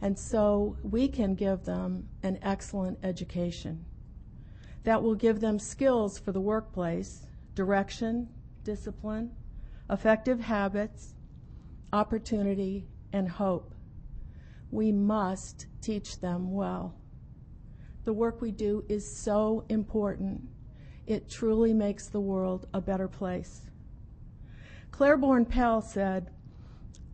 And so we can give them an excellent education that will give them skills for the workplace, direction, discipline, effective habits, opportunity, and hope. We must teach them well. The work we do is so important. It truly makes the world a better place. Claiborne Pell said,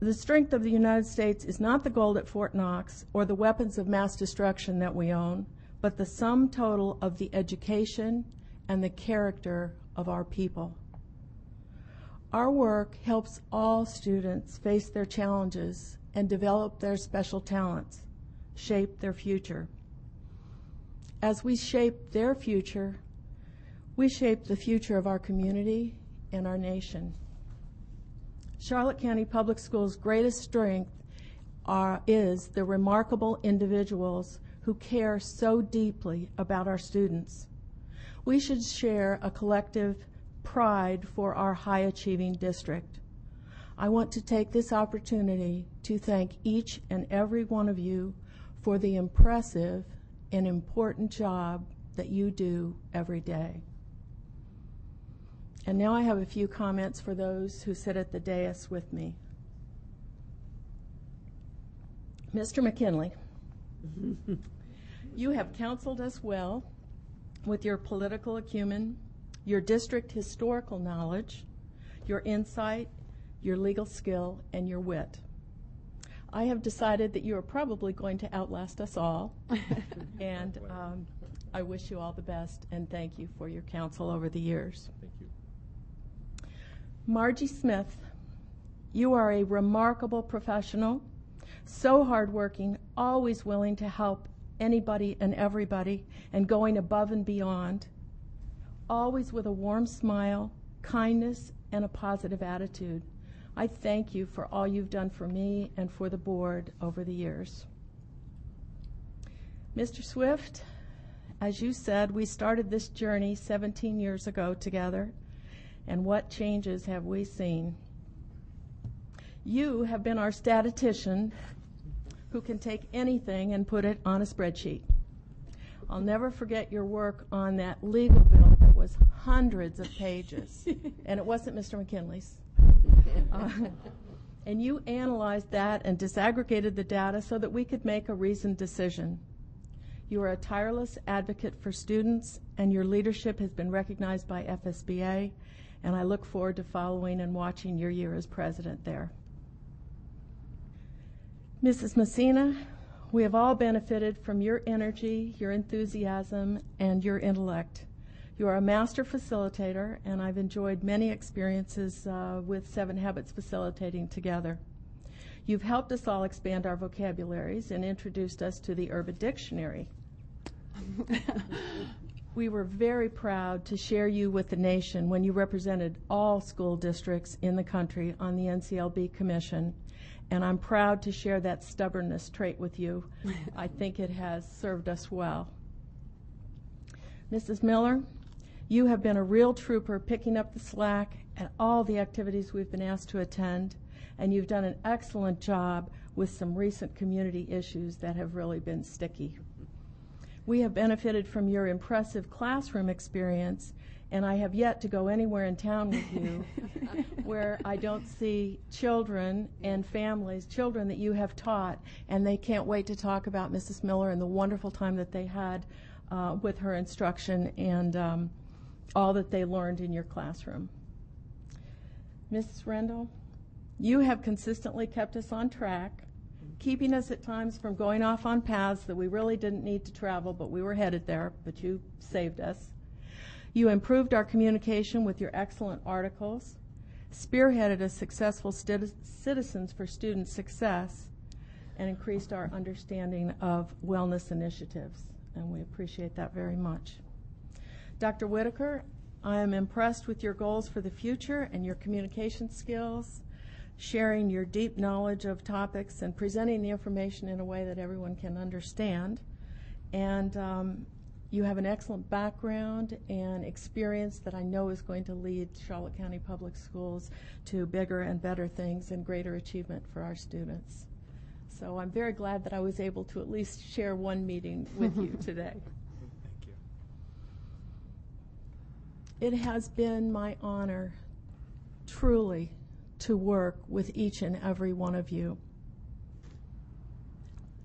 "The strength of the United States is not the gold at Fort Knox or the weapons of mass destruction that we own, but the sum total of the education and the character of our people." Our work helps all students face their challenges and develop their special talents, shape their future. As we shape their future, we shape the future of our community and our nation. Charlotte County Public Schools' greatest strength is the remarkable individuals who care so deeply about our students. We should share a collective pride for our high-achieving district. I want to take this opportunity to thank each and every one of you for the impressive and important job that you do every day. And now I have a few comments for those who sit at the dais with me. Mr. McKinley, you have counseled us well with your political acumen, your district historical knowledge, your insight, your legal skill, and your wit. I have decided that you are probably going to outlast us all, and I wish you all the best, and thank you for your counsel over the years. Thank you. Margie Smith, you are a remarkable professional, so hardworking, always willing to help anybody and everybody, and going above and beyond, always with a warm smile, kindness, and a positive attitude. I thank you for all you've done for me and for the board over the years. Mr. Swift, as you said, we started this journey 17 years ago together, and what changes have we seen? You have been our statistician who can take anything and put it on a spreadsheet. I'll never forget your work on that legal bill that was hundreds of pages, and it wasn't Mr. McKinley's. And you analyzed that and disaggregated the data so that we could make a reasoned decision. You are a tireless advocate for students, and your leadership has been recognized by FSBA, and I look forward to following and watching your year as president there. Mrs. Messina, we have all benefited from your energy, your enthusiasm, and your intellect. You are a master facilitator, and I've enjoyed many experiences with 7 Habits facilitating together. You've helped us all expand our vocabularies and introduced us to the Urban Dictionary. We were very proud to share you with the nation when you represented all school districts in the country on the NCLB Commission, and I'm proud to share that stubbornness trait with you. I think it has served us well. Mrs. Miller, you have been a real trooper picking up the slack at all the activities we've been asked to attend, and you've done an excellent job with some recent community issues that have really been sticky. We have benefited from your impressive classroom experience, and I have yet to go anywhere in town with you where I don't see children and families, children that you have taught, and they can't wait to talk about Mrs. Miller and the wonderful time that they had with her instruction and all that they learned in your classroom. Mrs. Rendell, you have consistently kept us on track, keeping us at times from going off on paths that we really didn't need to travel, but we were headed there, but you saved us. You improved our communication with your excellent articles, spearheaded a successful Citizens for Student Success, and increased our understanding of wellness initiatives, and we appreciate that very much. Dr. Whitaker, I am impressed with your goals for the future and your communication skills, sharing your deep knowledge of topics and presenting the information in a way that everyone can understand. And you have an excellent background and experience that I know is going to lead Charlotte County Public Schools to bigger and better things and greater achievement for our students. So I'm very glad that I was able to at least share one meeting with you today. Thank you. It has been my honor, truly, to work with each and every one of you.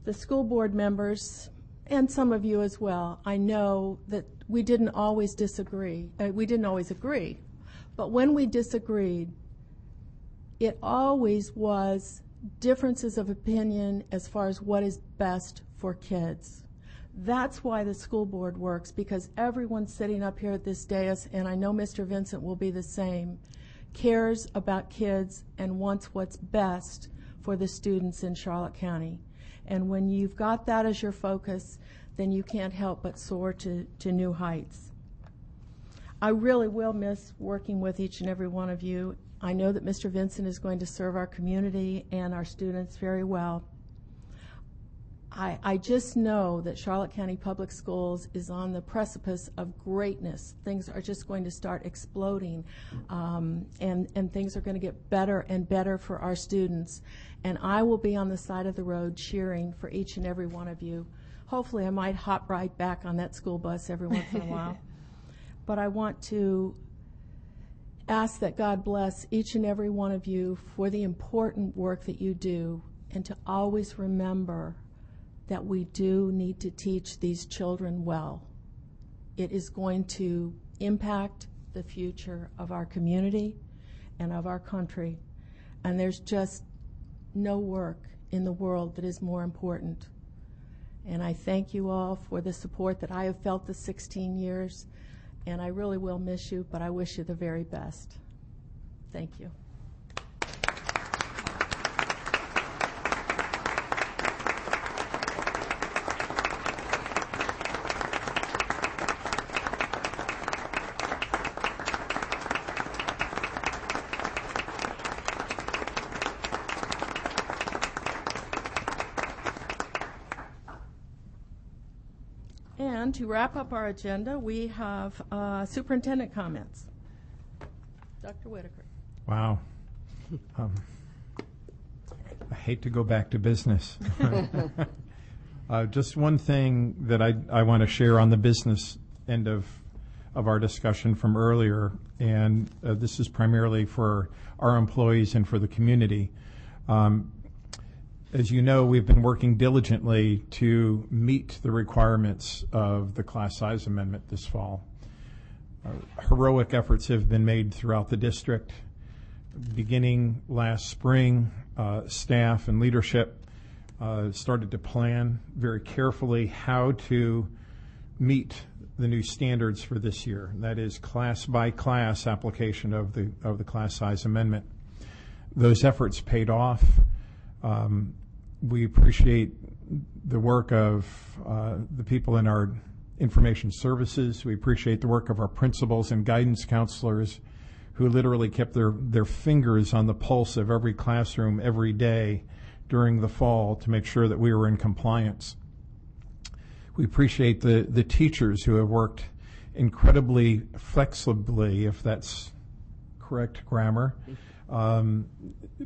The school board members, and some of you as well, I know that we didn't always disagree. We didn't always agree. But when we disagreed, it always was differences of opinion as far as what is best for kids. That's why the school board works, because everyone sitting up here at this dais, and I know Mr. Vincent will be the same, cares about kids and wants what's best for the students in Charlotte County. And when you've got that as your focus, then you can't help but soar to new heights. I really will miss working with each and every one of you. I know that Mr. Vincent is going to serve our community and our students very well. I just know that Charlotte County Public Schools is on the precipice of greatness. Things are just going to start exploding, and things are going to get better and better for our students. And I will be on the side of the road cheering for each and every one of you. Hopefully I might hop right back on that school bus every once in a while. But I want to ask that God bless each and every one of you for the important work that you do, and to always remember that we do need to teach these children well. It is going to impact the future of our community and of our country, and there's just no work in the world that is more important. And I thank you all for the support that I have felt the 16 years, and I really will miss you, but I wish you the very best. Thank you. And to wrap up our agenda, we have superintendent comments. Dr. Whitaker. Wow. I hate to go back to business. Just one thing that I want to share on the business end of our discussion from earlier, and this is primarily for our employees and for the community. As you know, we've been working diligently to meet the requirements of the class size amendment this fall. Heroic efforts have been made throughout the district. Beginning last spring, staff and leadership started to plan very carefully how to meet the new standards for this year. That is class by class application of the class size amendment. Those efforts paid off. We appreciate the work of the people in our information services. We appreciate the work of our principals and guidance counselors who literally kept their fingers on the pulse of every classroom every day during the fall to make sure that we were in compliance. We appreciate the teachers who have worked incredibly flexibly, if that's correct grammar,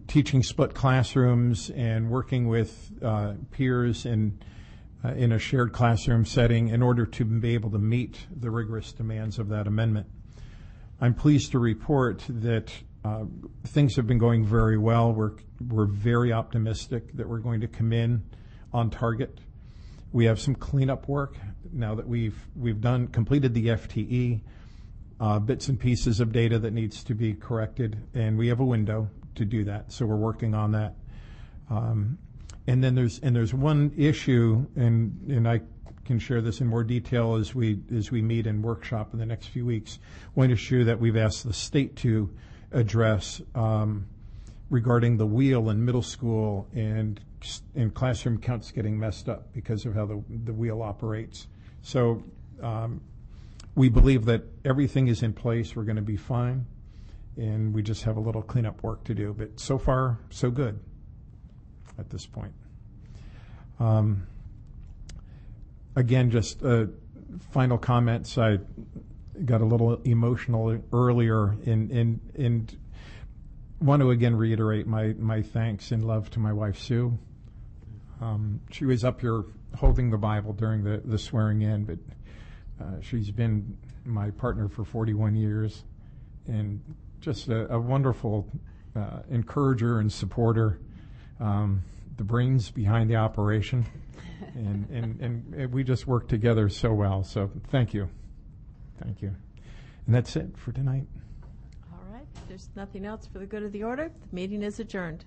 teaching split classrooms and working with peers in a shared classroom setting in order to be able to meet the rigorous demands of that amendment. I'm pleased to report that things have been going very well. We're very optimistic that we're going to come in on target. We have some cleanup work now that we've completed the FTE, bits and pieces of data that needs to be corrected, and we have a window to do that. So we're working on that. And then there's one issue, and I can share this in more detail as we meet and workshop in the next few weeks. One issue that we've asked the state to address regarding the wheel in middle school and classroom counts getting messed up because of how the wheel operates. So we believe that everything is in place. We're going to be fine, and we just have a little cleanup work to do. But so far, so good at this point. Again, just final comments. I got a little emotional earlier and want to again reiterate my thanks and love to my wife, Sue. She was up here holding the Bible during the swearing in, but she's been my partner for 41 years and just a wonderful encourager and supporter, the brains behind the operation, and we just work together so well. So thank you. Thank you. And that's it for tonight. All right. If there's nothing else for the good of the order, the meeting is adjourned.